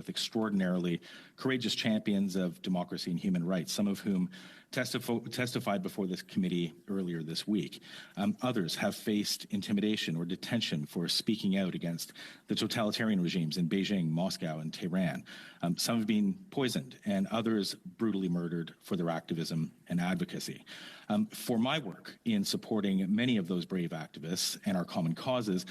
with extraordinarily courageous champions of democracy and human rights, some of whom testified before this committee earlier this week. Others have faced intimidation or detention for speaking out against the totalitarian regimes in Beijing, Moscow, and Tehran. Some have been poisoned, and others brutally murdered for their activism and advocacy. For my work in supporting many of those brave activists and our common causes,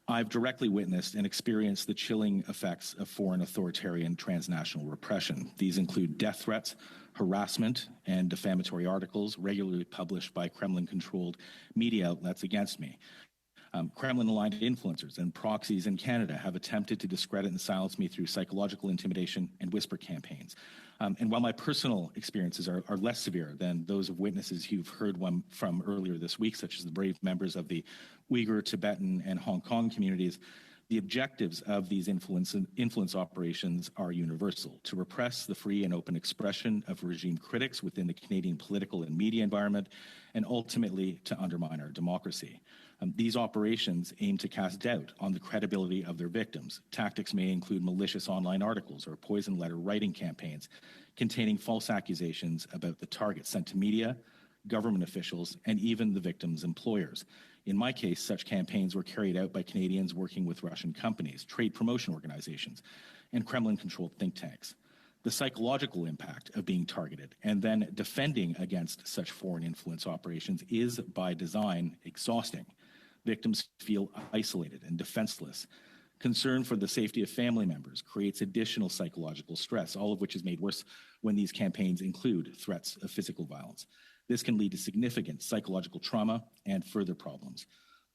I've directly witnessed and experienced the chilling effects of foreign authoritarian transnational repression. These include death threats, harassment, and defamatory articles regularly published by Kremlin-controlled media outlets against me. Kremlin-aligned influencers and proxies in Canada have attempted to discredit and silence me through psychological intimidation and whisper campaigns. And while my personal experiences are less severe than those of witnesses you've heard from earlier this week, such as the brave members of the Uyghur, Tibetan, and Hong Kong communities, the objectives of these influence operations are universal: to repress the free and open expression of regime critics within the Canadian political and media environment, and ultimately to undermine our democracy. These operations aim to cast doubt on the credibility of their victims. Tactics may include malicious online articles or poison letter writing campaigns containing false accusations about the targets sent to media, government officials, and even the victims' employers. In my case, such campaigns were carried out by Canadians working with Russian companies, trade promotion organizations, and Kremlin-controlled think tanks. The psychological impact of being targeted and then defending against such foreign influence operations is, by design, exhausting. Victims feel isolated and defenseless. Concern for the safety of family members creates additional psychological stress, all of which is made worse when these campaigns include threats of physical violence. This can lead to significant psychological trauma and further problems.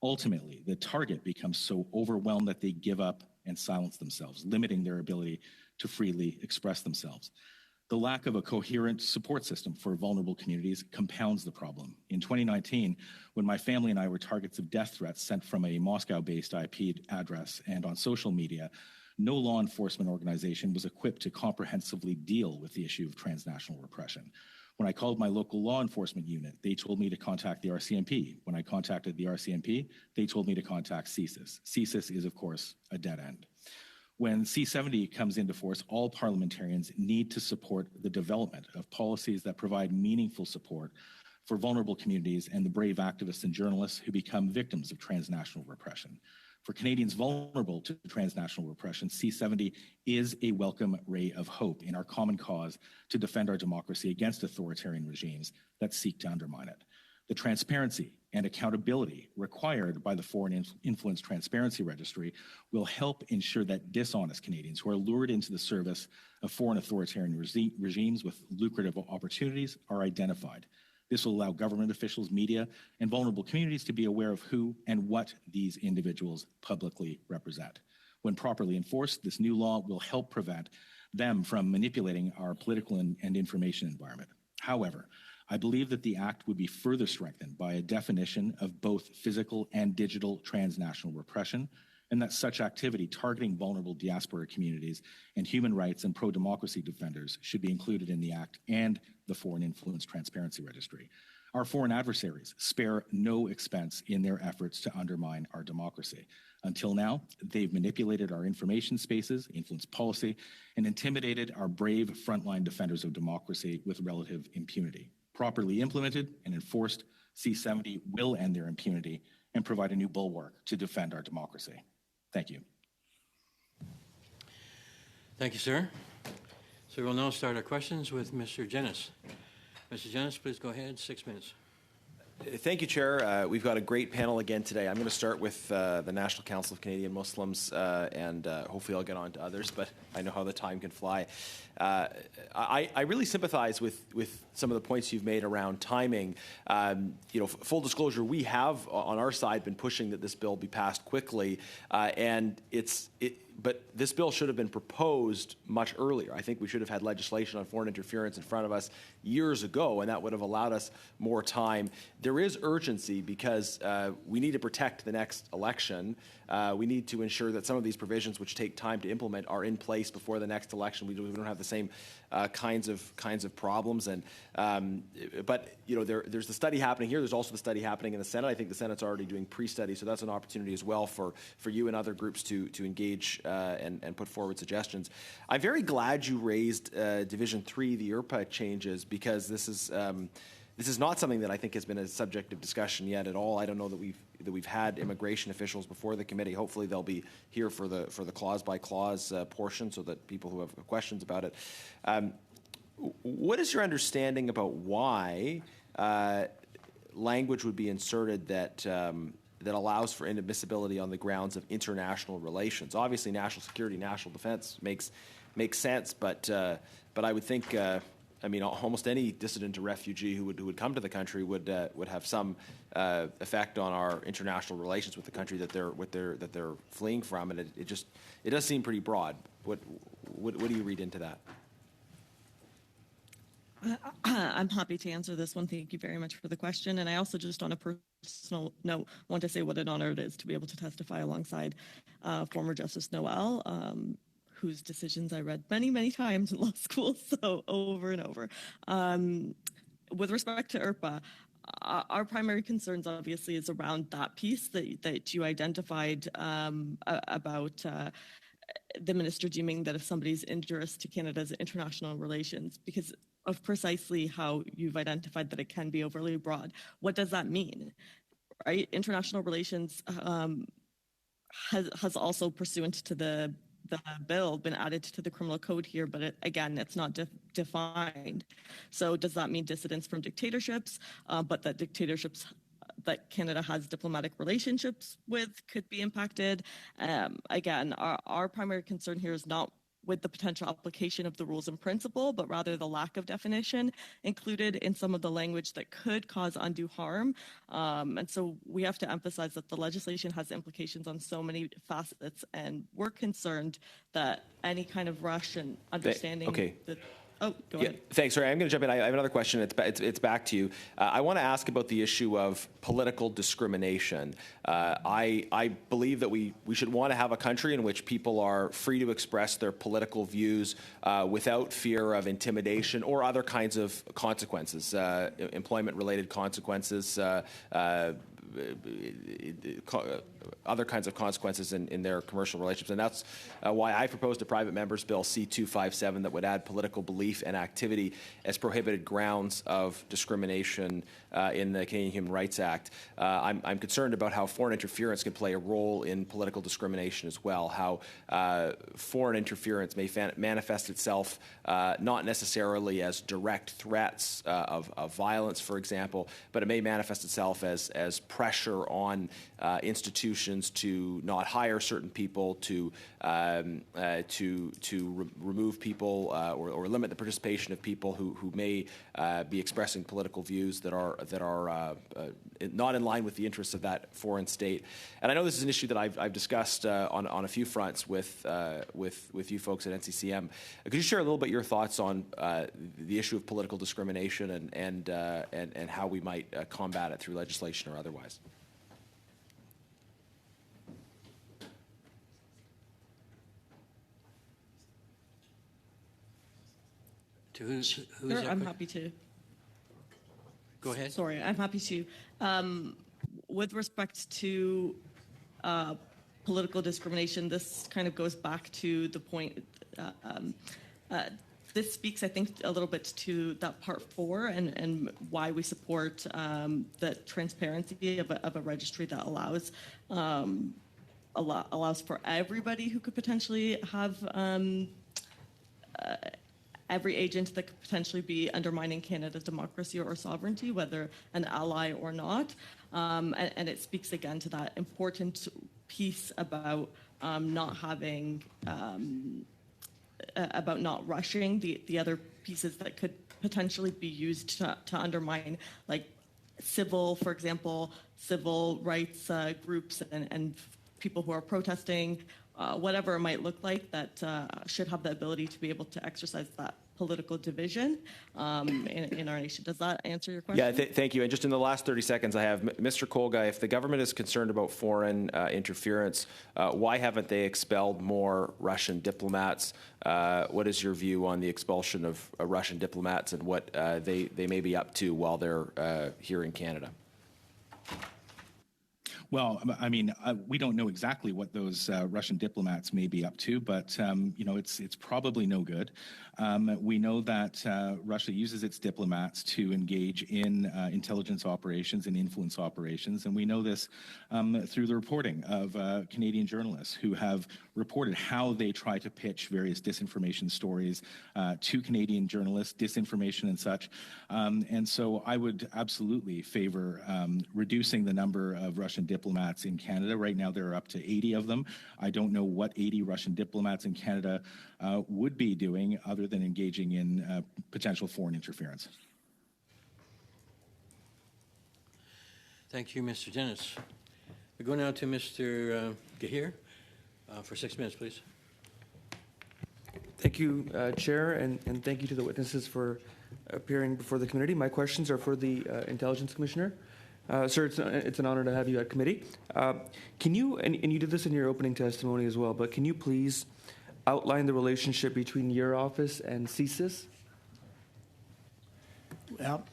Ultimately, the target becomes so overwhelmed that they give up and silence themselves, limiting their ability to freely express themselves. The lack of a coherent support system for vulnerable communities compounds the problem. In 2019, when my family and I were targets of death threats sent from a Moscow-based IP address and on social media, no law enforcement organization was equipped to comprehensively deal with the issue of transnational repression. When I called my local law enforcement unit, they told me to contact the RCMP. When I contacted the RCMP, they told me to contact CSIS. CSIS is, of course, a dead end. When C-70 comes into force, all parliamentarians need to support the development of policies that provide meaningful support for vulnerable communities and the brave activists and journalists who become victims of transnational repression. For Canadians vulnerable to transnational repression, C-70 is a welcome ray of hope in our common cause to defend our democracy against authoritarian regimes that seek to undermine it. The transparency and accountability required by the Foreign Influence Transparency Registry will help ensure that dishonest Canadians who are lured into the service of foreign authoritarian regimes with lucrative opportunities are identified. This will allow government officials, media, and vulnerable communities to be aware of who and what these individuals publicly represent. When properly enforced, this new law will help prevent them from manipulating our political and information environment. However, I believe that the Act would be further strengthened by a definition of both physical and digital transnational repression, and that such activity targeting vulnerable diaspora communities and human rights and pro-democracy defenders should be included in the Act and the Foreign Influence Transparency Registry. Our foreign adversaries spare no expense in their efforts to undermine our democracy. Until now, they've manipulated our information spaces, influenced policy, and intimidated our brave frontline defenders of democracy with relative impunity. Properly implemented and enforced, C-70 will end their impunity and provide a new bulwark to defend our democracy. Thank you. Thank you, sir. So we'll now start our questions with Mr. Jennis. Mr. Jennis, please go ahead, 6 minutes. Thank you, Chair. We've got a great panel again today. I'm going to start with the National Council of Canadian Muslims, and hopefully I'll get on to others, but I know how the time can fly. I really sympathize with some of the points you've made around timing. Full disclosure, we have on our side been pushing that this bill be passed quickly, but this bill should have been proposed much earlier. I think we should have had legislation on foreign interference in front of us years ago, and that would have allowed us more time. There is urgency because we need to protect the next election. We need to ensure that some of these provisions, which take time to implement, are in place before the next election. We don't have the same kinds of problems. But there's the study happening here. There's also the study happening in the Senate. I think the Senate's already doing pre-study, so that's an opportunity as well for you and other groups to engage and put forward suggestions. I'm very glad you raised Division 3, the IRPA changes, because this is not something that I think has been a subject of discussion yet at all. I don't know that we've had immigration officials before the committee. Hopefully they'll be here for the clause by clause portion, so that people who have questions about it. What is your understanding about why language would be inserted that allows for inadmissibility on the grounds of international relations? Obviously, national security, national defense makes sense, but I would think, I mean, almost any dissident or refugee who would come to the country would have some effect on our international relations with the country that they're fleeing from, and it does seem pretty broad. What do you read into that? I'm happy to answer this one. Thank you very much for the question. And I also, just on a personal note, want to say what an honor it is to be able to testify alongside former Justice Noel, whose decisions I read many, many times in law school, so over and over. With respect to IRPA, our primary concerns obviously is around that piece that you identified about the minister deeming that if somebody's injurious to Canada's international relations, because of precisely how you've identified that it can be overly broad. What does that mean, right? International relations has also, pursuant to the bill, been added to the criminal code here, but it's not defined. So does that mean dissidents from dictatorships, but that dictatorships that Canada has diplomatic relationships with could be impacted? Again, our primary concern here is not with the potential application of the rules in principle, but rather the lack of definition included in some of the language that could cause undue harm. And so we have to emphasize that the legislation has implications on so many facets, and we're concerned that any kind of rush and understanding that... Oh, go ahead. Thanks. Sorry, I'm going to jump in. I have another question. It's back to you. I want to ask about the issue of political discrimination. I believe that we should want to have a country in which people are free to express their political views without fear of intimidation or other kinds of consequences, employment-related consequences, other kinds of consequences in their commercial relationships. And that's why I proposed a private member's bill, C-257, that would add political belief and activity as prohibited grounds of discrimination in the Canadian Human Rights Act. I'm concerned about how foreign interference can play a role in political discrimination as well, how foreign interference may manifest itself not necessarily as direct threats of violence, for example, but it may manifest itself as pressure on institutions to not hire certain people, to remove people or limit the participation of people who may be expressing political views that are not in line with the interests of that foreign state. And I know this is an issue that I've discussed on a few fronts with you folks at NCCM. Could you share a little bit your thoughts on the issue of political discrimination and how we might combat it through legislation or otherwise? Sure, I'm happy to. Go ahead. Sorry, I'm happy to. With respect to political discrimination, this kind of goes back to the point. This speaks, I think, a little bit to that part 4 and why we support the transparency of a registry that allows for everybody who could potentially have every agent that could potentially be undermining Canada's democracy or sovereignty, whether an ally or not. And it speaks again to that important piece about not having, about not rushing the other pieces that could potentially be used to undermine, like for example, civil rights groups and people who are protesting, whatever it might look like, that should have the ability to be able to exercise that political division in our nation. Does that answer your question? Yeah, thank you. And just in the last 30 seconds I have, Mr. Kolga, if the government is concerned about foreign interference, why haven't they expelled more Russian diplomats? What is your view on the expulsion of Russian diplomats and what they may be up to while they're here in Canada? Well, I mean, we don't know exactly what those Russian diplomats may be up to, but it's probably no good. We know that Russia uses its diplomats to engage in intelligence operations and influence operations, and we know this through the reporting of Canadian journalists who have reported how they try to pitch various disinformation stories to Canadian journalists, disinformation and such. And so I would absolutely favor reducing the number of Russian diplomats in Canada. Right now, there are up to 80 of them. I don't know what 80 Russian diplomats in Canada would be doing other than engaging in potential foreign interference. Thank you, Mr. Dennis. We go now to Mr. Gahir for 6 minutes, please. Thank you, Chair, and thank you to the witnesses for appearing before the committee. My questions are for the Intelligence Commissioner. Sir, it's an honor to have you at committee. Can you, and you did this in your opening testimony as well, but can you please outline the relationship between your office and CSIS? Well,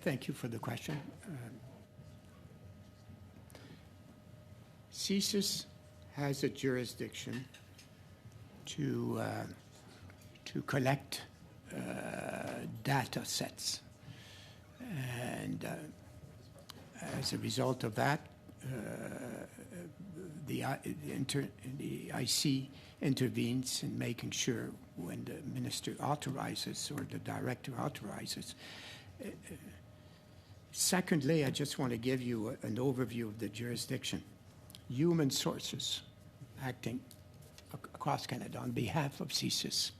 thank you for the question. CSIS has a jurisdiction to collect data sets, and as a result of that, the IC intervenes in making sure when the minister authorizes or the director authorizes. Secondly, I just want to give you an overview of the jurisdiction. Human sources acting across Canada on behalf of CSIS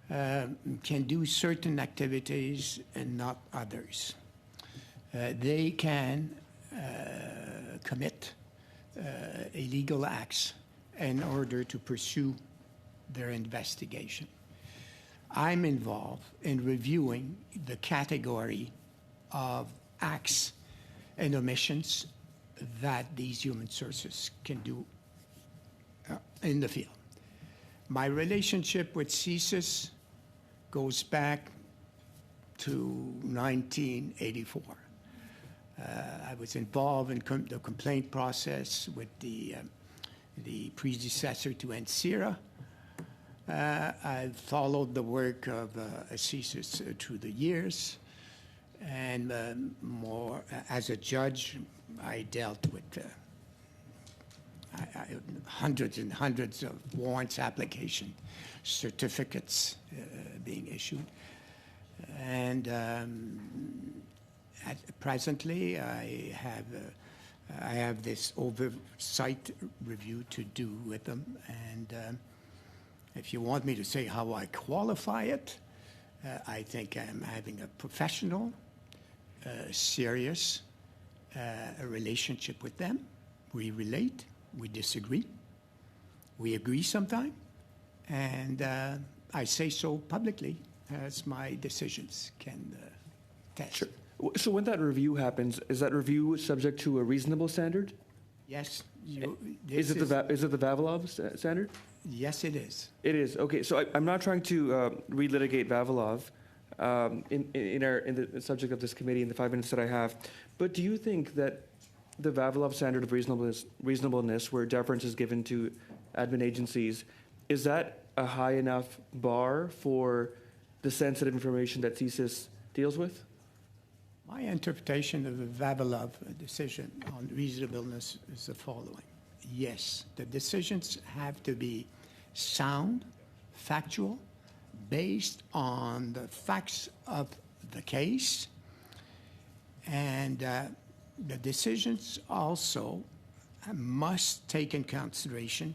can do certain activities and not others. They can commit illegal acts in order to pursue their investigation. I'm involved in reviewing the category of acts and omissions that these human sources can do in the field. My relationship with CSIS goes back to 1984. I was involved in the complaint process with the predecessor to NCIRA. I've followed the work of CSIS through the years, and more as a judge, I dealt with hundreds and hundreds of warrants application, certificates being issued. And presently, I have this oversight review to do with them. And if you want me to say how I qualify it, I think I'm having a professional, serious relationship with them. We relate, we disagree, we agree sometimes, and I say so publicly as my decisions can test. Sure. So when that review happens, is that review subject to a reasonable standard? Yes. Is it the Vavilov standard? Yes, it is. It is. Okay, so I'm not trying to relitigate Vavilov in the subject of this committee in the 5 minutes that I have, but do you think that the Vavilov standard of reasonableness, where deference is given to admin agencies, is that a high enough bar for the sensitive information that CSIS deals with? My interpretation of the Vavilov decision on reasonableness is the following. Yes, the decisions have to be sound, factual, based on the facts of the case, and the decisions also must take in consideration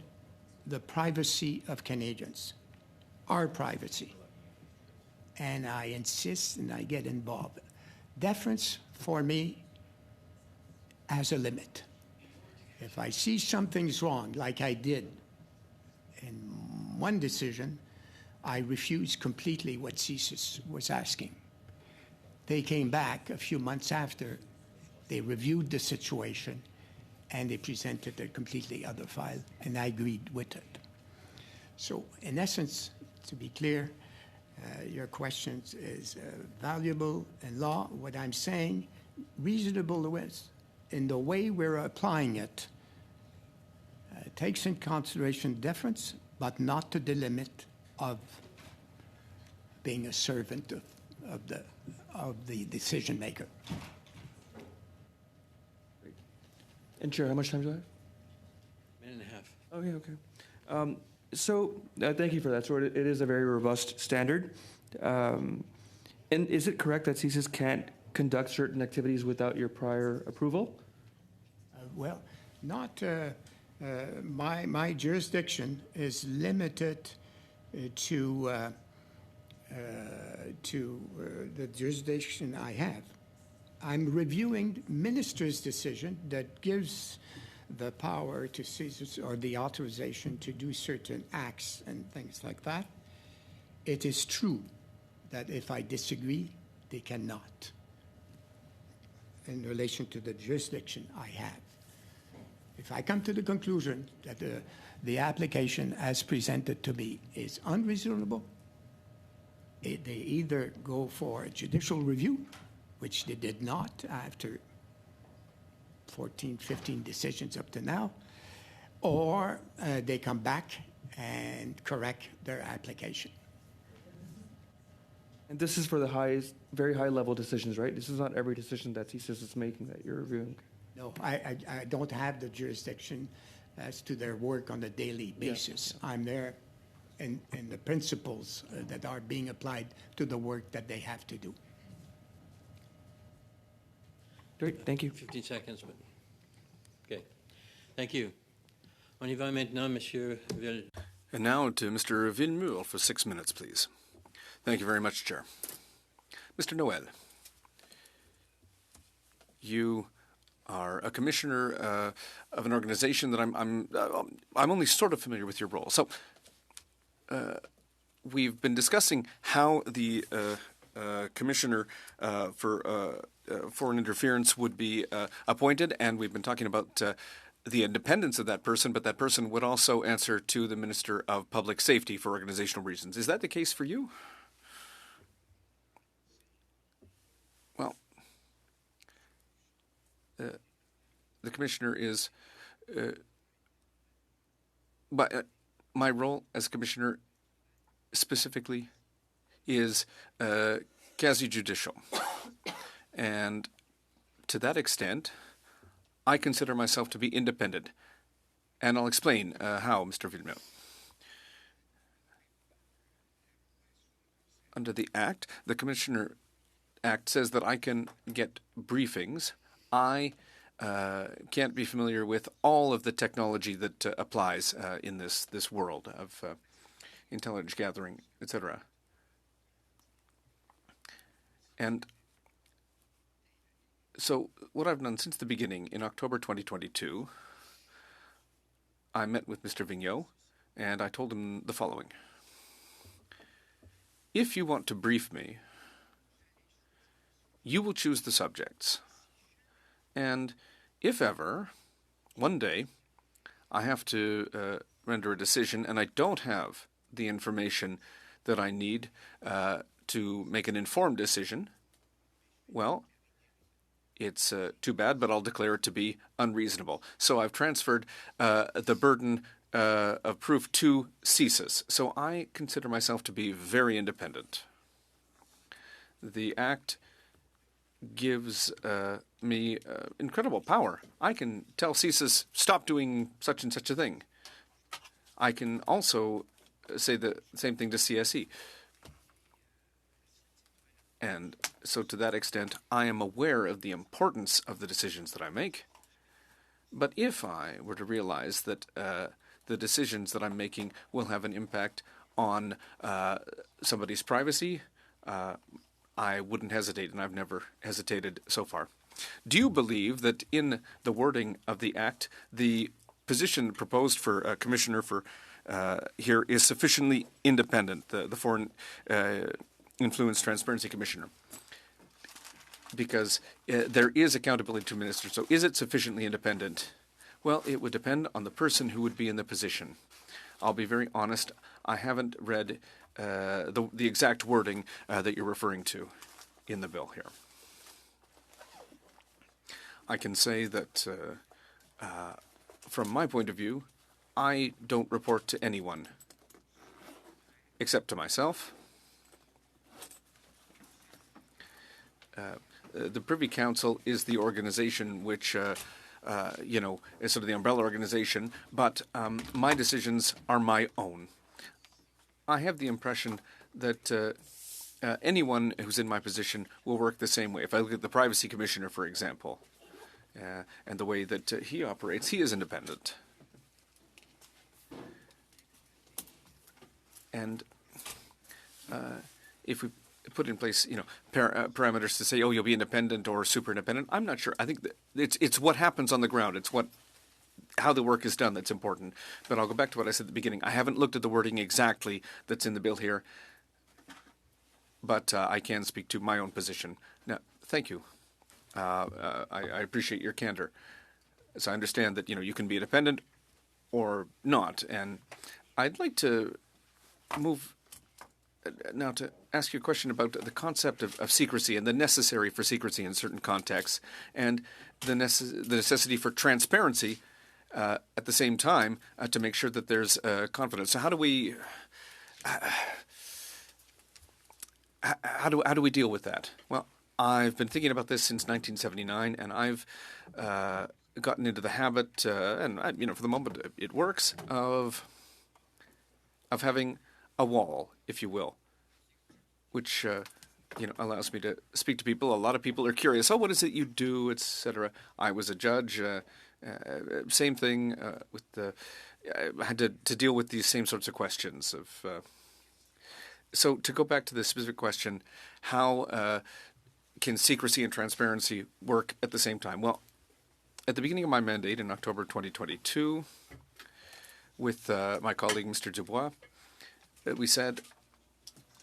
the privacy of Canadians, our privacy. And I insist and I get involved. Deference, for me, has a limit. If I see something's wrong, like I did in one decision, I refused completely what CSIS was asking. They came back a few months after. They reviewed the situation, and they presented a completely other file, and I agreed with it. So, in essence, to be clear, your question is valuable in law. What I'm saying, reasonableness in the way we're applying it, takes in consideration difference, but not to the limit of being a servant of the decision maker. And Chair, how much time do I have? Minute and a half. Okay. So thank you for that. So it is a very robust standard. And is it correct that CSIS can't conduct certain activities without your prior approval? Well, not my jurisdiction is limited to the jurisdiction I have. I'm reviewing minister's decision that gives the power to CSIS or the authorization to do certain acts and things like that. It is true that if I disagree, they cannot in relation to the jurisdiction I have. If I come to the conclusion that the application as presented to me is unreasonable, they either go for a judicial review, which they did not after 14, 15 decisions up to now, or they come back and correct their application. And this is for the highest, very high level decisions, right? This is not every decision that CSIS is making that you're reviewing. No, I don't have the jurisdiction as to their work on a daily basis. Yeah. I'm there in the principles that are being applied to the work that they have to do. Great, thank you. 15 seconds. But okay. Thank you. On y va maintenant, Monsieur Ville. And now to Mr. Villemur for 6 minutes, please. Thank you very much, Chair. Mr. Noel, you are a commissioner of an organization that I'm only sort of familiar with your role. So we've been discussing how the commissioner for foreign interference would be appointed, and we've been talking about the independence of that person, but that person would also answer to the Minister of Public Safety for organizational reasons. Is that the case for you? Well, the commissioner is, but my role as commissioner specifically is quasi-judicial. And to that extent, I consider myself to be independent. And I'll explain how, Mr. Villemur. Under the Act, the Commissioner Act says that I can get briefings. I can't be familiar with all of the technology that applies in this world of intelligence gathering, etc. And so what I've done since the beginning, in October 2022, I met with Mr. Vigneault, and I told him the following. If you want to brief me, you will choose the subjects. And if ever, one day, I have to render a decision and I don't have the information that I need to make an informed decision, well, it's too bad, but I'll declare it to be unreasonable. So I've transferred the burden of proof to CSIS. So I consider myself to be very independent. The Act gives me incredible power. I can tell CSIS, stop doing such and such a thing. I can also say the same thing to CSE. And so to that extent, I am aware of the importance of the decisions that I make. But if I were to realize that the decisions that I'm making will have an impact on somebody's privacy, I wouldn't hesitate, and I've never hesitated so far. Do you believe that in the wording of the Act, the position proposed for a commissioner for here is sufficiently independent, the Foreign Influence Transparency Commissioner? Because there is accountability to ministers. So is it sufficiently independent? Well, it would depend on the person who would be in the position. I'll be very honest. I haven't read the exact wording that you're referring to in the bill here. I can say that from my point of view, I don't report to anyone except to myself. The Privy Council is the organization which, is sort of the umbrella organization, but my decisions are my own. I have the impression that anyone who's in my position will work the same way. If I look at the Privacy Commissioner, for example, and the way that he operates, he is independent. And if we put in place, parameters to say, oh, you'll be independent or super independent, I'm not sure. I think that it's what happens on the ground. It's how the work is done that's important. But I'll go back to what I said at the beginning. I haven't looked at the wording exactly that's in the bill here, but I can speak to my own position. Now, thank you. I appreciate your candor. So I understand that, you can be independent or not. And I'd like to move now to ask you a question about the concept of secrecy and the necessary for secrecy in certain contexts, and the necessity for transparency at the same time to make sure that there's confidence. So how do we deal with that? Well, I've been thinking about this since 1979, and I've gotten into the habit, and for the moment it works, of having a wall, if you will, which allows me to speak to people. A lot of people are curious. Oh, what is it you do, etc. I was a judge. Same thing with I had to deal with these same sorts of questions. So to go back to the specific question, how can secrecy and transparency work at the same time? Well, at the beginning of my mandate in October 2022, with my colleague Mr. Dubois, we said,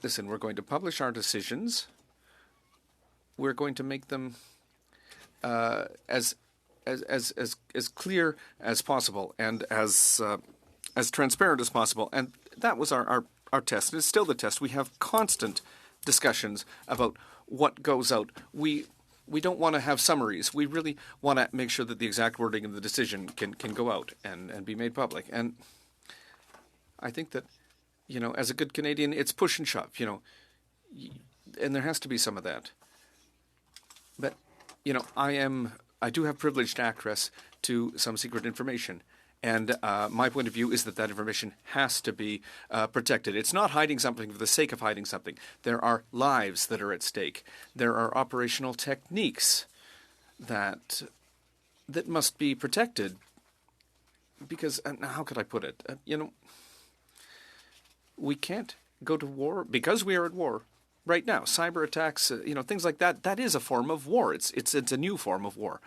listen, we're going to publish our decisions. We're going to make them as clear as possible and as transparent as possible. And that was our test. And it's still the test. We have constant discussions about what goes out. We don't want to have summaries. We really want to make sure that the exact wording of the decision can go out and be made public. And I think that, as a good Canadian, it's push and shove, and there has to be some of that. But, I do have privileged access to some secret information. And my point of view is that information has to be protected. It's not hiding something for the sake of hiding something. There are lives that are at stake. There are operational techniques that must be protected. Because, how could I put it? We can't go to war because we are at war right now. Cyber attacks, things like that. That is a form of war. It's a new form of war,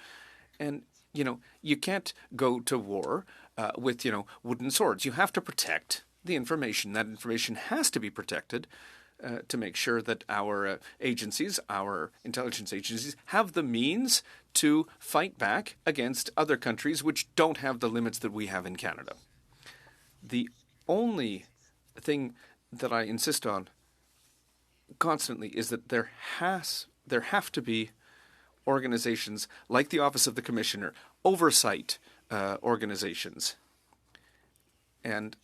and you can't go to war with wooden swords. You have to protect the information. That information has to be protected to make sure that our agencies, our intelligence agencies, have the means to fight back against other countries which don't have the limits that we have in Canada. The only thing that I insist on constantly is that there have to be organizations like the Office of the Commissioner, oversight organizations, and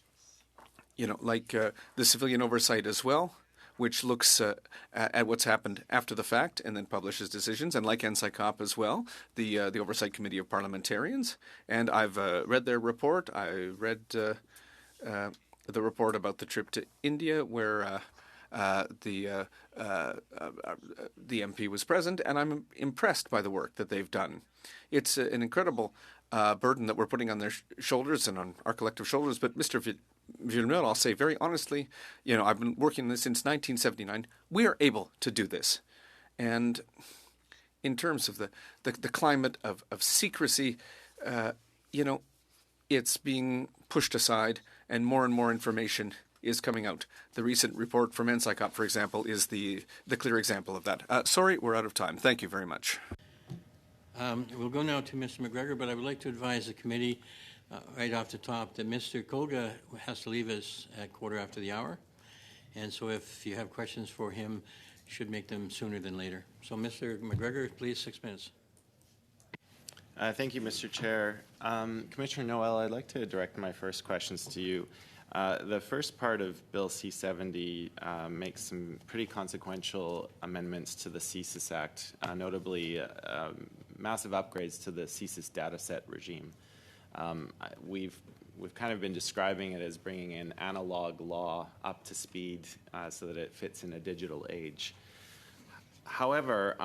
like the civilian oversight as well, which looks at what's happened after the fact and then publishes decisions, and like NSICOP as well, the Oversight Committee of Parliamentarians. And I've read their report. I read the report about the trip to India where the MP was present, and I'm impressed by the work that they've done. It's an incredible burden that we're putting on their shoulders and on our collective shoulders. But Mr. Villemot, I'll say very honestly, I've been working on this since 1979. We are able to do this. And in terms of the climate of secrecy, it's being pushed aside, and more information is coming out. The recent report from NSICOP, for example, is the clear example of that. Sorry, we're out of time. Thank you very much. We'll go now to Mr. McGregor, but I would like to advise the committee right off the top that Mr. Kolga has to leave us at 1:15. And so if you have questions for him, you should make them sooner than later. So Mr. McGregor, please, 6 minutes. Thank you, Mr. Chair. Commissioner Noel, I'd like to direct my first questions to you. The first part of Bill C-70 makes some pretty consequential amendments to the CSIS Act, notably massive upgrades to the CSIS dataset regime. We've kind of been describing it as bringing in analog law up to speed so that it fits in a digital age. However,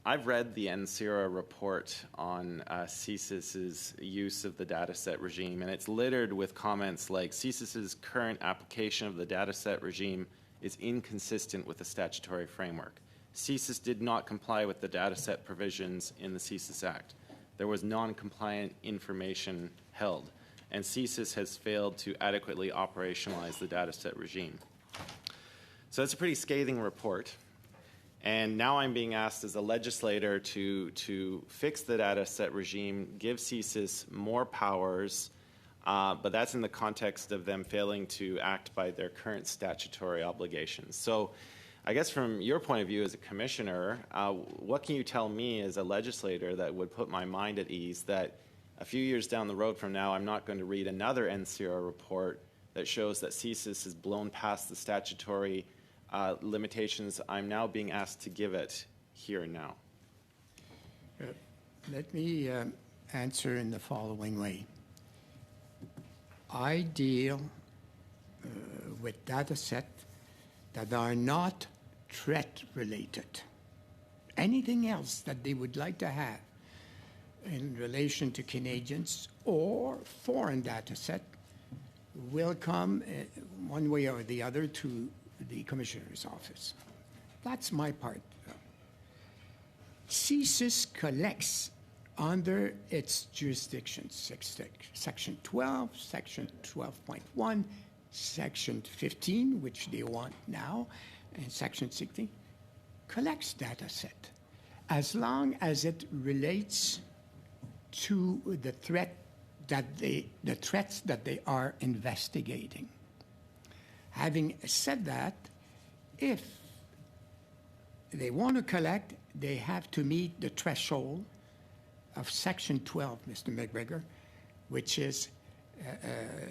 I've read the NCERA report on CSIS's use of the dataset regime, and it's littered with comments like CSIS's current application of the dataset regime is inconsistent with the statutory framework. CSIS did not comply with the dataset provisions in the CSIS Act. There was non-compliant information held, and CSIS has failed to adequately operationalize the dataset regime. So it's a pretty scathing report. And now I'm being asked as a legislator to fix the data set regime, give CSIS more powers, but that's in the context of them failing to act by their current statutory obligations. So I guess from your point of view as a commissioner, what can you tell me as a legislator that would put my mind at ease that a few years down the road from now, I'm not going to read another NCR report that shows that CSIS has blown past the statutory limitations I'm now being asked to give it here and now? Let me answer in the following way. I deal with data sets that are not threat related. Anything else that they would like to have in relation to Canadians or foreign data set will come one way or the other to the Commissioner's office. That's my part. CSIS collects under its jurisdiction, Section 12, Section 12.1, Section 15, which they want now, and Section 16, collects data set as long as it relates to the threats that they are investigating. Having said that, if they want to collect, they have to meet the threshold of Section 12, Mr. McGregor, which is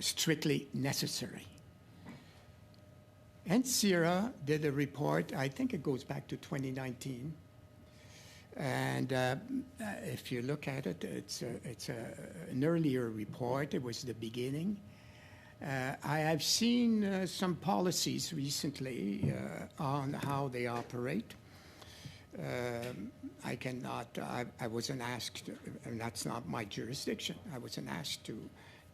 strictly necessary. NCERA did a report, I think it goes back to 2019, and if you look at it, it's an earlier report. It was the beginning. I have seen some policies recently on how they operate. I wasn't asked, and that's not my jurisdiction, I wasn't asked to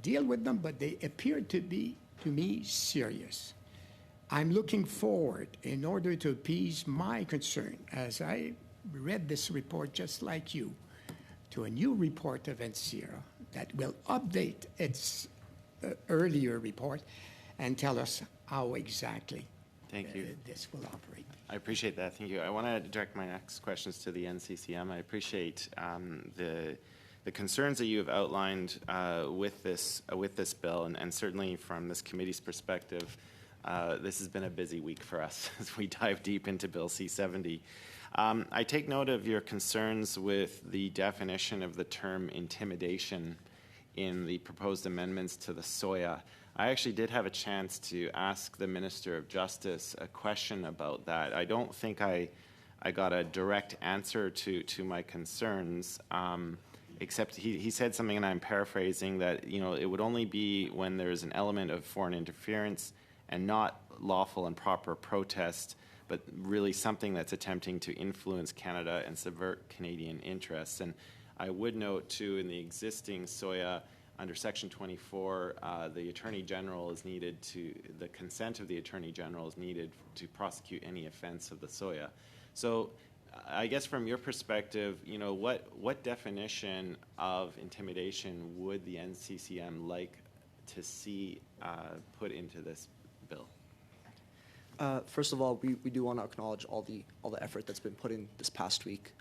deal with them, but they appear to be, to me, serious. I'm looking forward, in order to appease my concern, as I read this report just like you, to a new report of NCERA that will update its earlier report and tell us how exactly this will operate. I appreciate that. Thank you. I want to direct my next questions to the NCCM. I appreciate the concerns that you have outlined with this bill, and certainly from this committee's perspective, this has been a busy week for us as we dive deep into Bill C-70. I take note of your concerns with the definition of the term intimidation in the proposed amendments to the SOIA. I actually did have a chance to ask the Minister of Justice a question about that. I don't think I got a direct answer to my concerns, except he said something, and I'm paraphrasing, that it would only be when there's an element of foreign interference and not lawful and proper protest, but really something that's attempting to influence Canada and subvert Canadian interests. And I would note, too, in the existing SOIA, under Section 24, the Attorney General is needed the consent of the Attorney General is needed to prosecute any offense of the SOIA. So I guess from your perspective, what definition of intimidation would the NCCM like to see put into this bill? First of all, we do want to acknowledge all the effort that's been put in this past week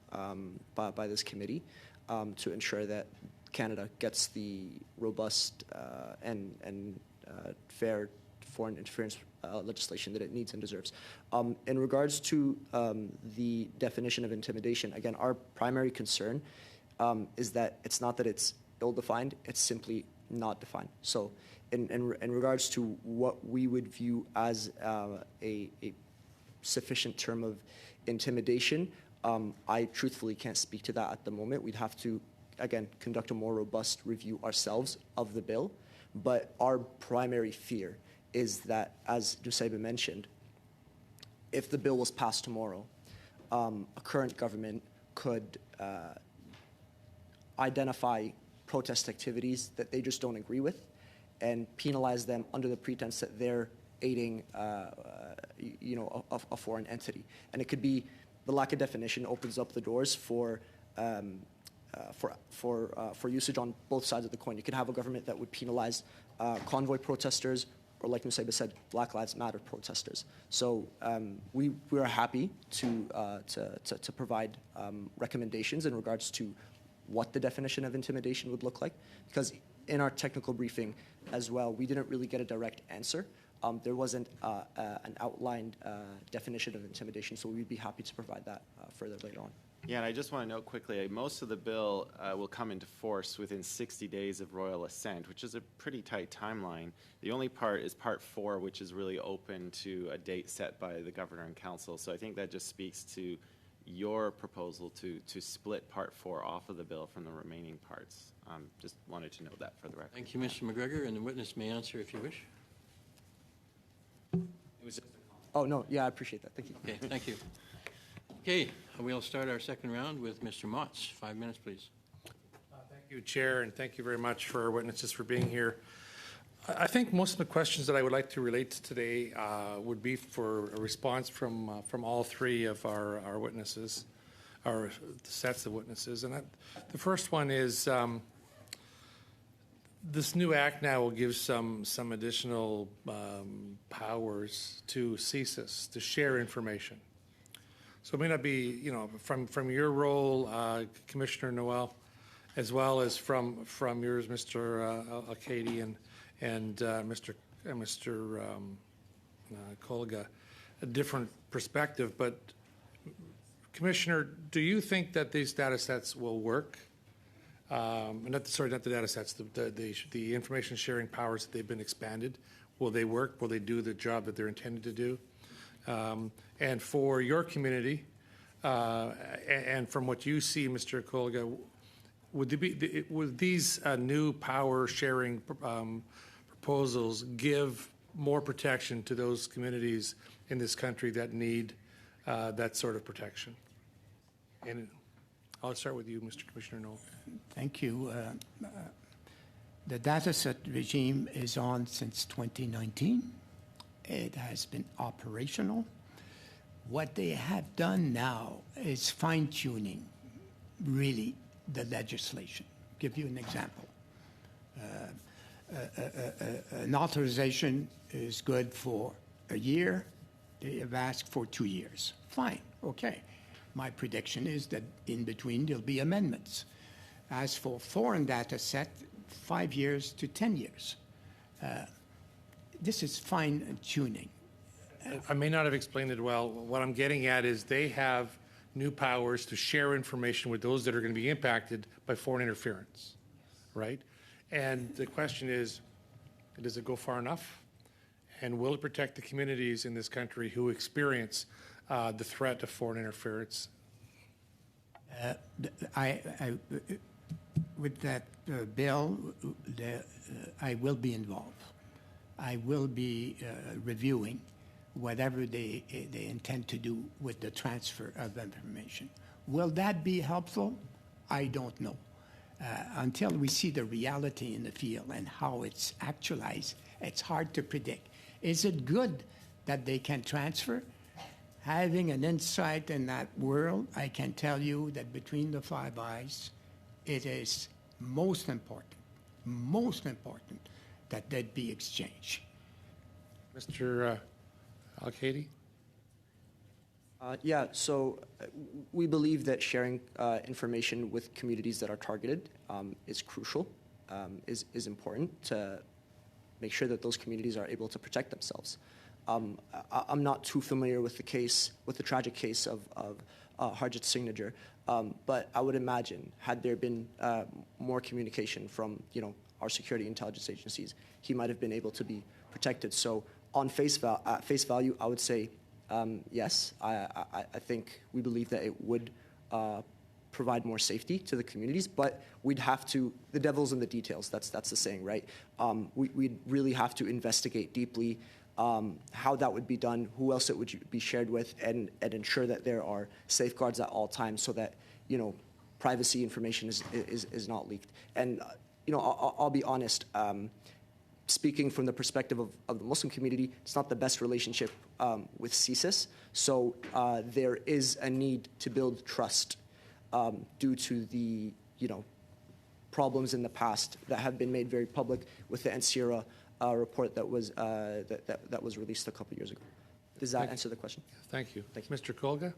by this committee to ensure that Canada gets the robust and fair foreign interference legislation that it needs and deserves. In regards to the definition of intimidation, again, our primary concern is that it's not that it's ill-defined, it's simply not defined. So in regards to what we would view as a sufficient term of intimidation, I truthfully can't speak to that at the moment. We'd have to, again, conduct a more robust review ourselves of the bill. But our primary fear is that, as Nusayba mentioned, if the bill was passed tomorrow, a current government could identify protest activities that they just don't agree with and penalize them under the pretense that they're aiding, a foreign entity. And it could be the lack of definition opens up the doors for usage on both sides of the coin. You could have a government that would penalize convoy protesters, or like Nusayba said, Black Lives Matter protesters. So we are happy to provide recommendations in regards to what the definition of intimidation would look like, because in our technical briefing as well, we didn't really get a direct answer. There wasn't an outlined definition of intimidation, so we'd be happy to provide that further later on. Yeah, and I just want to note quickly, most of the bill will come into force within 60 days of royal assent, which is a pretty tight timeline. The only part is Part 4, which is really open to a date set by the Governor and Council. So I think that just speaks to your proposal to split Part 4 off of the bill from the remaining parts. Just wanted to note that for the record. Thank you, Mr. McGregor, and the witness may answer if you wish. Oh, no, yeah, I appreciate that. Thank you. Okay, thank you. Okay, we'll start our second round with Mr. Motz. 5 minutes, please. Thank you, Chair, and thank you very much for our witnesses for being here. I think most of the questions that I would like to relate to today would be for a response from all three of our witnesses, our sets of witnesses. And the first one is this new act now will give some additional powers to CSIS to share information. So it may not be, from your role, Commissioner Noel, as well as from yours, Mr. Al-Kaidi and Mr. Kolga, a different perspective. But Commissioner, do you think that these data sets will work? Not the data sets, the information sharing powers that they've been expanded. Will they work? Will they do the job that they're intended to do? And for your community, and from what you see, Mr. Kolga, would these new power sharing proposals give more protection to those communities in this country that need that sort of protection? And I'll start with you, Mr. Commissioner Noel. Thank you. The dataset regime is on since 2019. It has been operational. What they have done now is fine-tuning, really, the legislation. Give you an example. An authorization is good for a year. They have asked for 2 years. Fine, okay. My prediction is that in between there'll be amendments. As for foreign data set, 5 years to 10 years. This is fine-tuning. I may not have explained it well. What I'm getting at is they have new powers to share information with those that are going to be impacted by foreign interference, right? And the question is, does it go far enough? And will it protect the communities in this country who experience the threat of foreign interference? With that bill, I will be involved. I will be reviewing whatever they intend to do with the transfer of information. Will that be helpful? I don't know. Until we see the reality in the field and how it's actualized, it's hard to predict. Is it good that they can transfer? Having an insight in that world, I can tell you that between the Five Eyes, it is most important that there be exchange. Mr. Al-Kaidi? So we believe that sharing information with communities that are targeted is crucial, is important to make sure that those communities are able to protect themselves. I'm not too familiar with the tragic case of Harjit's signature, But I would imagine, had there been more communication from, our security intelligence agencies, he might have been able to be protected. So on face value, I would say yes. I think we believe that it would provide more safety to the communities, but we'd have to, the devil's in the details, that's the saying, right? We'd really have to investigate deeply how that would be done, who else it would be shared with, and ensure that there are safeguards at all times so that, privacy information is not leaked. And, I'll be honest, speaking from the perspective of the Muslim community, it's not the best relationship with CSIS. So there is a need to build trust due to the, problems in the past that have been made very public with the NSIRA report that was that was released a couple years ago. Does that answer the question? Thank you. Thank you. Mr. Kolga?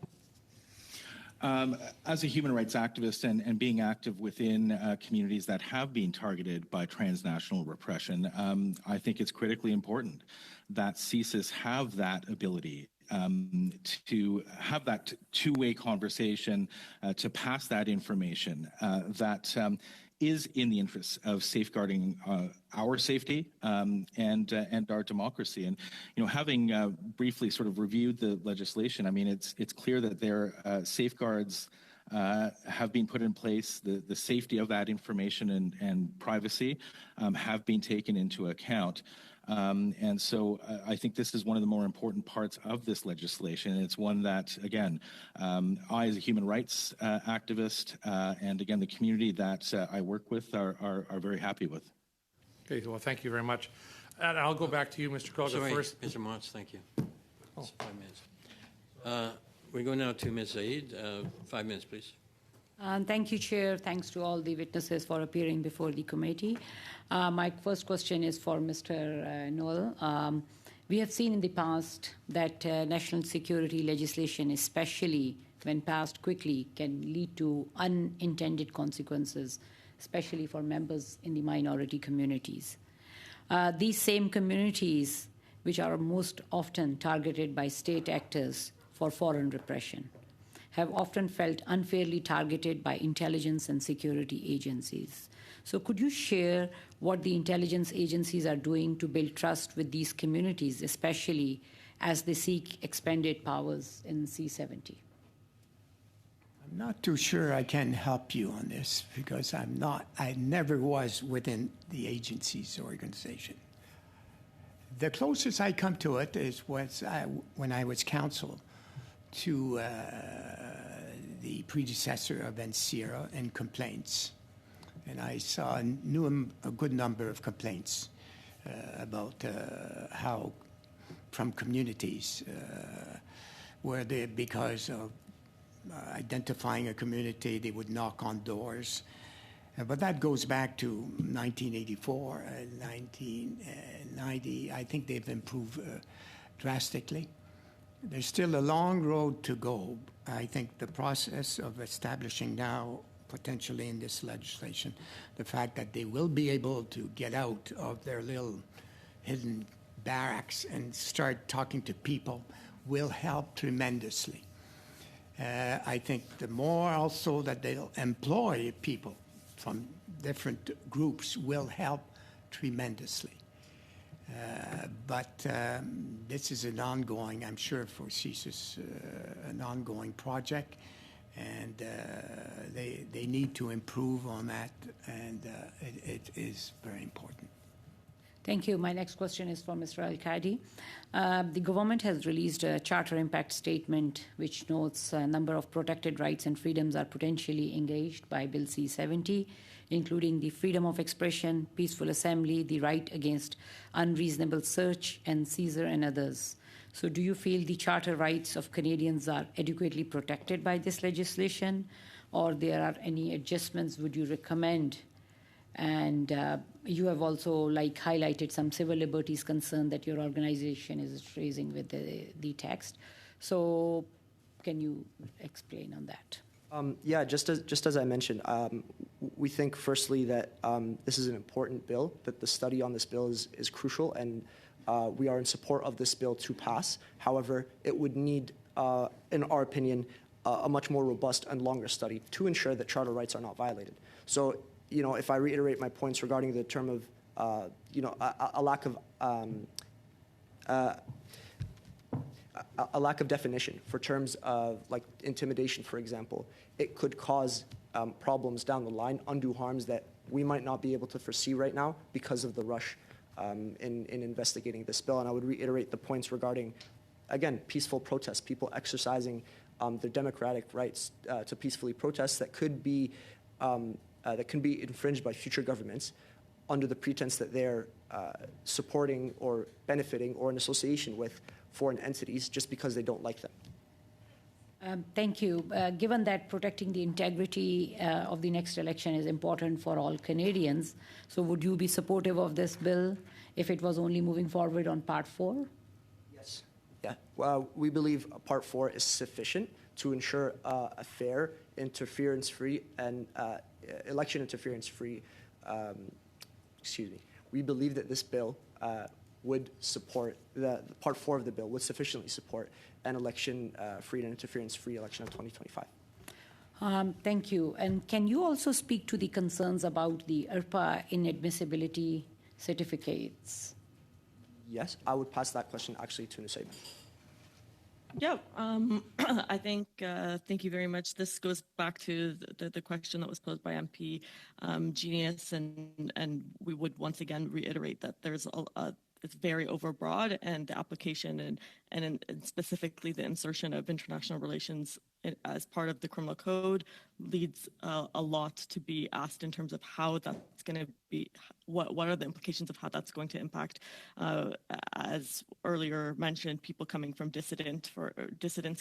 As a human rights activist and being active within communities that have been targeted by transnational repression, I think it's critically important that CSIS have that ability to have that two-way conversation, to pass that information that is in the interests of safeguarding our safety and our democracy. And having briefly sort of reviewed the legislation, I mean, it's clear that there safeguards have been put in place. The safety of that information and privacy have been taken into account. And so I think this is one of the more important parts of this legislation. And it's one that, again, I as a human rights activist and, again, the community that I work with are very happy with. Okay, well, thank you very much. And I'll go back to you, Mr. Kolga, Sorry, first. Mr. Motz, thank you. 5 minutes. We go now to Ms. Zaid. 5 minutes, please. Thank you, Chair. Thanks to all the witnesses for appearing before the committee. My first question is for Mr. Noel. We have seen in the past that national security legislation, especially when passed quickly, can lead to unintended consequences, especially for members in the minority communities. These same communities, which are most often targeted by state actors for foreign repression, have often felt unfairly targeted by intelligence and security agencies. So could you share what the intelligence agencies are doing to build trust with these communities, especially as they seek expanded powers in C-70? I'm not too sure I can help you on this because I never was within the agency's organization. The closest I come to it is when I was counsel to the predecessor of NSIRA and complaints. And I knew a good number of complaints about how from communities where because of identifying a community, they would knock on doors. But that goes back to 1984 and 1990. I think they've improved drastically. There's still a long road to go. I think the process of establishing now, potentially in this legislation, the fact that they will be able to get out of their little hidden barracks and start talking to people will help tremendously. I think the more also that they'll employ people from different groups will help tremendously. But this is an ongoing, I'm sure for CSIS, an ongoing project, and they need to improve on that, and it is very important. Thank you. My next question is for Mr. Al-Qadi. The government has released a charter impact statement which notes a number of protected rights and freedoms are potentially engaged by Bill C-70, including the freedom of expression, peaceful assembly, the right against unreasonable search and seizure, and others. So do you feel the charter rights of Canadians are adequately protected by this legislation, or there are any adjustments would you recommend? And you have also highlighted some civil liberties concern that your organization is raising with the text. So can you explain on that? Yeah, just as I mentioned, we think firstly that this is an important bill, that the study on this bill is crucial, and we are in support of this bill to pass. However, it would need, in our opinion, a much more robust and longer study to ensure that charter rights are not violated. So, if I reiterate my points regarding the term of, a lack of a lack of definition for terms of like intimidation, for example, it could cause problems down the line, undue harms that we might not be able to foresee right now because of the rush in investigating this bill. And I would reiterate the points regarding, again, peaceful protests, people exercising their democratic rights to peacefully protest that could be infringed by future governments under the pretense that they're supporting or benefiting or in association with foreign entities just because they don't like them. Thank you. Given that protecting the integrity of the next election is important for all Canadians, so would you be supportive of this bill if it was only moving forward on Part 4? Yes. Yeah. Well, we believe Part 4 is sufficient to ensure a fair, interference-free, and election interference-free. We believe that this bill would support the Part 4 of the bill would sufficiently support an election-free and interference-free election of 2025. Thank you. And can you also speak to the concerns about the IRPA inadmissibility certificates? Yes, I would pass that question actually to Nusayba. Yeah, I think, thank you very much. This goes back to the question that was posed by MP Genius, and we would once again reiterate that there's it's very overbroad, and the application and specifically the insertion of international relations as part of the criminal code leads a lot to be asked in terms of how that's going to be, what are the implications of how that's going to impact, as earlier mentioned, people coming from dissidents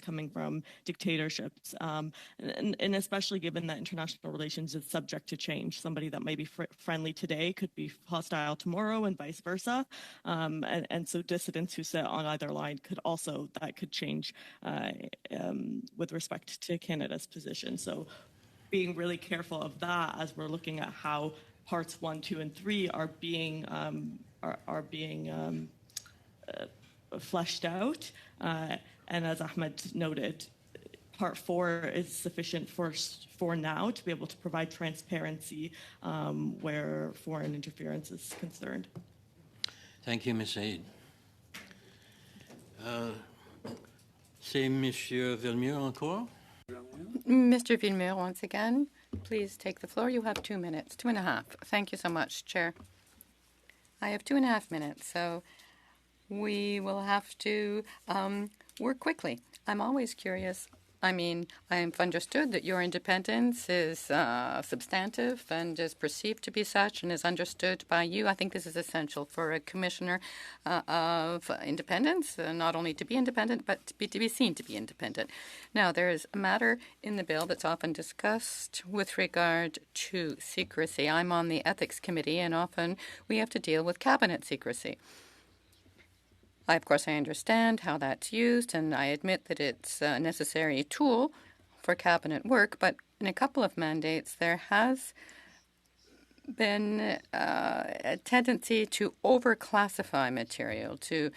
coming from dictatorships, and especially given that international relations is subject to change. Somebody that might be friendly today could be hostile tomorrow, and vice versa. And so dissidents who sit on either line could change with respect to Canada's position. So being really careful of that as we're looking at how parts 1, 2, and 3 are being fleshed out. And as Ahmed noted, Part 4 is sufficient for now to be able to provide transparency where foreign interference is concerned. Thank you, Ms. Said. C'est Monsieur Villemur encore. Mr. Villemur, once again, please take the floor. You have 2 minutes, 2.5. Thank you so much, Chair. I have 2.5 minutes, so we will have to work quickly. I'm always curious. I mean, I've understood that your independence is substantive and is perceived to be such and is understood by you. I think this is essential for a commissioner of independence, not only to be independent, but to be seen to be independent. Now, there is a matter in the bill that's often discussed with regard to secrecy. I'm on the Ethics Committee, and often we have to deal with cabinet secrecy. Of course, I understand how that's used, and I admit that it's a necessary tool for cabinet work, but in a couple of mandates, there has been a tendency to over-classify material, to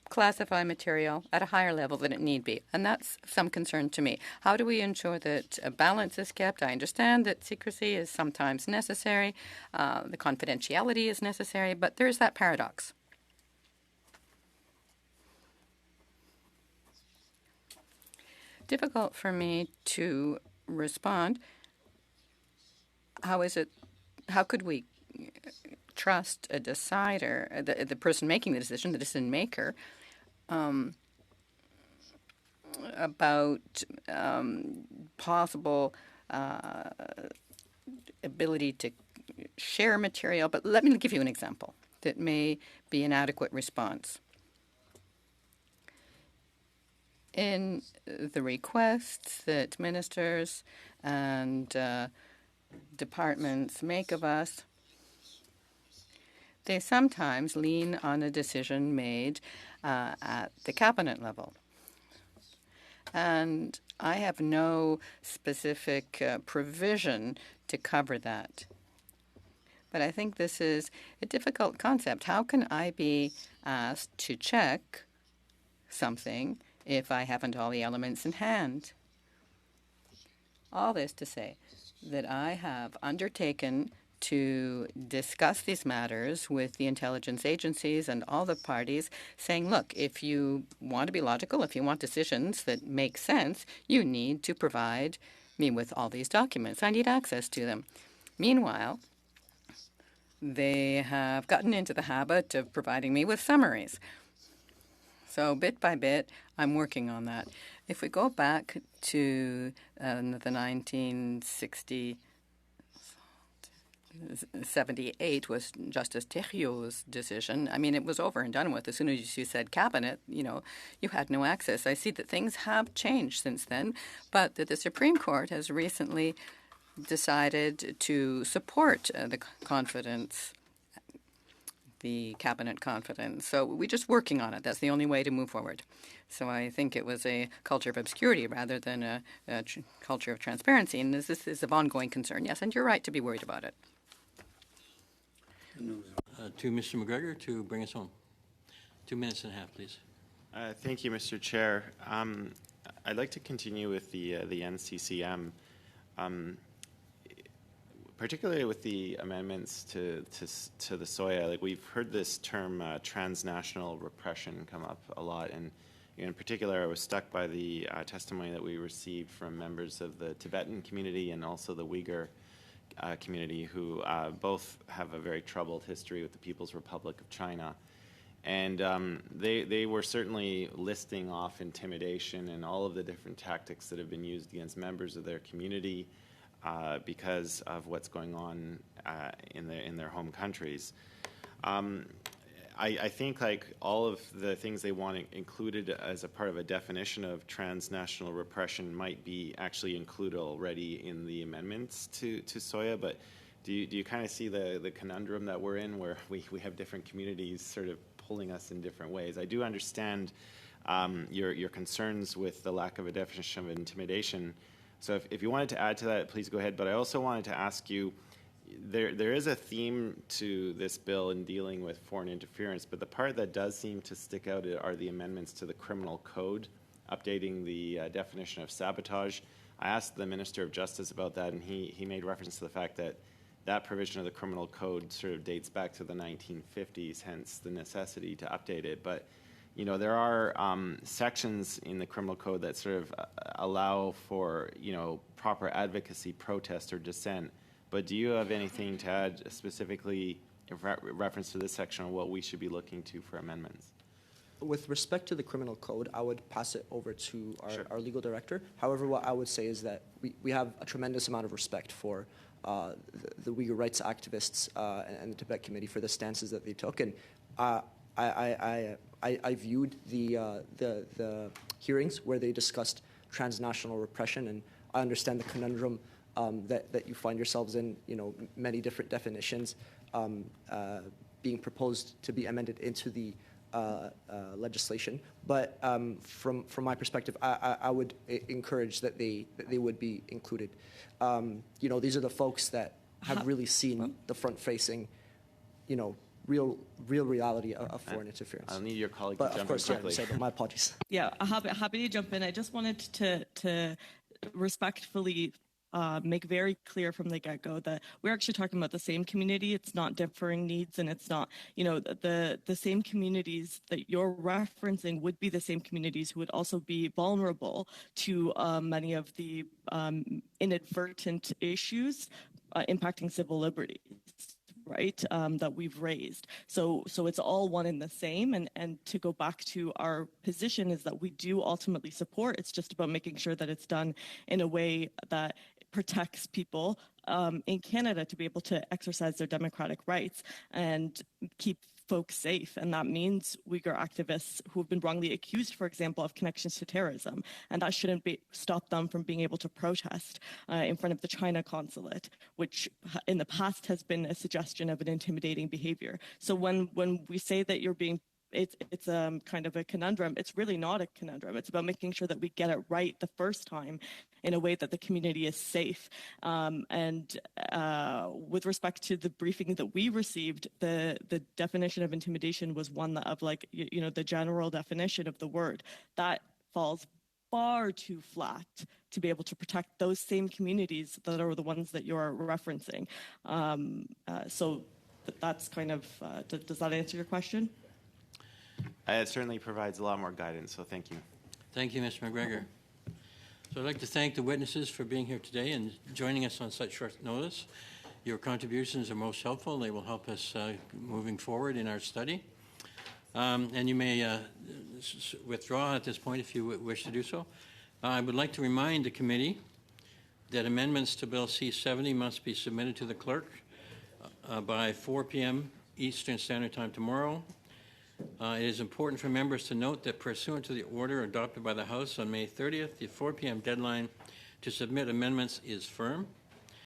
classify material at a higher level than it need be, and that's some concern to me. How do we ensure that a balance is kept? I understand that secrecy is sometimes necessary, the confidentiality is necessary, but there's that paradox. Difficult for me to respond. How could we trust a decider, the person making the decision, the decision maker, about possible ability to share material? But let me give you an example that may be an adequate response. In the requests that ministers and departments make of us, they sometimes lean on a decision made at the cabinet level. And I have no specific provision to cover that. But I think this is a difficult concept. How can I be asked to check something if I haven't all the elements in hand? All this to say that I have undertaken to discuss these matters with the intelligence agencies and all the parties, saying, look, if you want to be logical, if you want decisions that make sense, you need to provide me with all these documents. I need access to them. Meanwhile, they have gotten into the habit of providing me with summaries. So bit by bit, I'm working on that. If we go back to the 1978 was Justice Thériault's decision. I mean, it was over and done with. As soon as you said cabinet, you had no access. I see that things have changed since then, but that the Supreme Court has recently decided to support the cabinet confidence. So we're just working on it. That's the only way to move forward. So I think it was a culture of obscurity rather than a culture of transparency. And this is of ongoing concern, yes, and you're right to be worried about it. To Mr. McGregor to bring us home. 2 minutes and a half, please. Thank you, Mr. Chair. I'd like to continue with the NCCM. Particularly with the amendments to the SOIA, like we've heard this term transnational repression come up a lot, and in particular, I was struck by the testimony that we received from members of the Tibetan community and also the Uyghur community, who both have a very troubled history with the People's Republic of China. And they were certainly listing off intimidation and all of the different tactics that have been used against members of their community because of what's going on in their home countries. I think like all of the things they want included as a part of a definition of transnational repression might be actually included already in the amendments to SOIA, but do you kind of see the conundrum that we're in, where we have different communities sort of pulling us in different ways? I do understand your concerns with the lack of a definition of intimidation. So if you wanted to add to that, please go ahead. But I also wanted to ask you, there is a theme to this bill in dealing with foreign interference, but the part that does seem to stick out are the amendments to the criminal code, updating the definition of sabotage. I asked the Minister of Justice about that, and he made reference to the fact that that provision of the criminal code sort of dates back to the 1950s, hence the necessity to update it. But there are sections in the criminal code that sort of allow for, proper advocacy, protest, or dissent. But do you have anything to add specifically in reference to this section on what we should be looking to for amendments? With respect to the criminal code, I would pass it over to our legal director. However, what I would say is that we have a tremendous amount of respect for the Uyghur rights activists and the Tibet Committee for the stances that they took. And I viewed the hearings where they discussed transnational repression, and I understand the conundrum that you find yourselves in. Many different definitions being proposed to be amended into the legislation. But from my perspective, I would encourage that they would be included. These are the folks that have really seen the front-facing, real reality of foreign interference. I'll need your colleague but to jump of course, in quickly. but my apologies. Yeah, happy to jump in. I just wanted to respectfully make very clear from the get-go that we're actually talking about the same community. It's not differing needs, and it's not, the same communities that you're referencing would be the same communities who would also be vulnerable to many of the inadvertent issues impacting civil liberties, right, that we've raised. So it's all one and the same. And to go back to our position is that we do ultimately support. It's just about making sure that it's done in a way that protects people in Canada to be able to exercise their democratic rights and keep folks safe. And that means Uyghur activists who have been wrongly accused, for example, of connections to terrorism. And that shouldn't stop them from being able to protest in front of the China consulate, which in the past has been a suggestion of an intimidating behavior. So when we say that you're being it's kind of a conundrum. It's really not a conundrum. It's about making sure that we get it right the first time in a way that the community is safe. And with respect to the briefing that we received, the definition of intimidation was one that of the general definition of the word that falls far too flat to be able to protect those same communities that are the ones that you're referencing. So that's kind of, does that answer your question? It certainly provides a lot more guidance, so thank you. Thank you, Mr. McGregor. So I'd like to thank the witnesses for being here today and joining us on such short notice. Your contributions are most helpful. They will help us moving forward in our study. And you may withdraw at this point if you wish to do so. I would like to remind the committee that amendments to Bill C-70 must be submitted to the clerk by 4 p.m. Eastern Standard Time tomorrow. It is important for members to note that pursuant to the order adopted by the House on May 30th, the 4 p.m. deadline to submit amendments is firm.